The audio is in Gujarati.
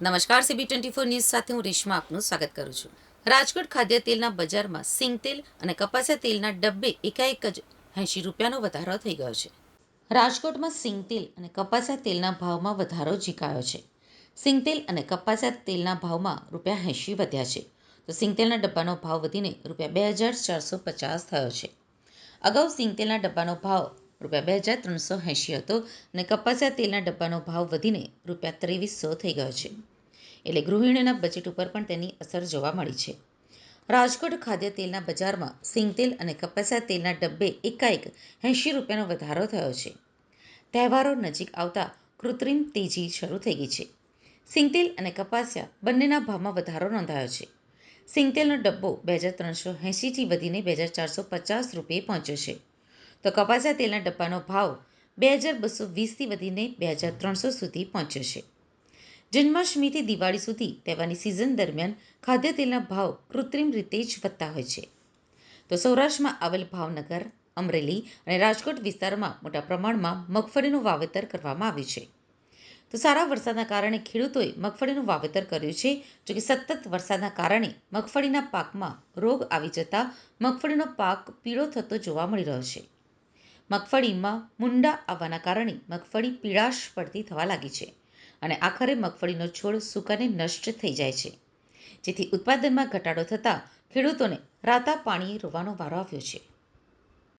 નમસ્કાર, CB24 ન્યૂઝ સાથે હું રેશમા આપનું સ્વાગત કરું છું. રાજકોટ ખાદ્ય તેલના બજારમાં સિંગ તેલ અને કપાસિયા તેલના ડબ્બે એકાએક જ 80 રૂપિયાનો વધારો થઈ ગયો છે. રાજકોટમાં સિંગ તેલ અને કપાસિયા તેલના ભાવમાં વધારો ઝીકાયો છે. સિંગ તેલ અને કપાસિયા તેલના ભાવમાં ₹80 વધ્યા છે, તો સિંગ તેલના ડબ્બાનો ભાવ વધીને ₹2450 થયો છે. અગાઉ સિંગ તેલના ડબ્બાનો ભાવ ₹2380 હતો અને કપાસિયા તેલના ડબ્બાનો ભાવ વધીને ₹2300 થઈ ગયો છે. એટલે ગૃહિણીઓના બજેટ ઉપર પણ તેની અસર જોવા મળી છે. રાજકોટ ખાદ્ય તેલના બજારમાં સિંગ તેલ અને કપાસિયા તેલના ડબ્બે એકાએક 80 રૂપિયાનો વધારો થયો છે. તહેવારો નજીક આવતા કૃત્રિમ તેજી શરૂ થઈ ગઈ છે. સિંગ તેલ અને કપાસિયા બંનેના ભાવમાં વધારો નોંધાયો છે. સિંગ તેલનો ડબ્બો ₹2380થી વધીને ₹2450 પહોંચ્યો છે, તો કપાસિયા તેલના ડબ્બાનો ભાવ ₹2220થી વધીને ₹2300 સુધી પહોંચ્યો છે. જન્માષ્ટમીથી દિવાળી સુધી તહેવારની સિઝન દરમિયાન ખાદ્ય તેલના ભાવ કૃત્રિમ રીતે જ વધતા હોય છે. તો સૌરાષ્ટ્રમાં આવેલ ભાવનગર, અમરેલી અને રાજકોટ વિસ્તારમાં મોટા પ્રમાણમાં મગફળીનું વાવેતર કરવામાં આવ્યું છે. તો સારા વરસાદના કારણે ખેડૂતોએ મગફળીનું વાવેતર કર્યું છે. જોકે સતત વરસાદના કારણે મગફળીના પાકમાં રોગ આવી જતા મગફળીનો પાક પીળો થતો જોવા મળી રહ્યો છે. મગફળીમાં મુંડા આવવાના કારણે મગફળી પીળાશ પડતી થવા લાગી છે અને આખરે મગફળીનો છોડ સૂકાને નષ્ટ થઈ જાય છે, જેથી ઉત્પાદનમાં ઘટાડો થતાં ખેડૂતોને રાતા પાણીએ રોવાનો વારો આવ્યો છે.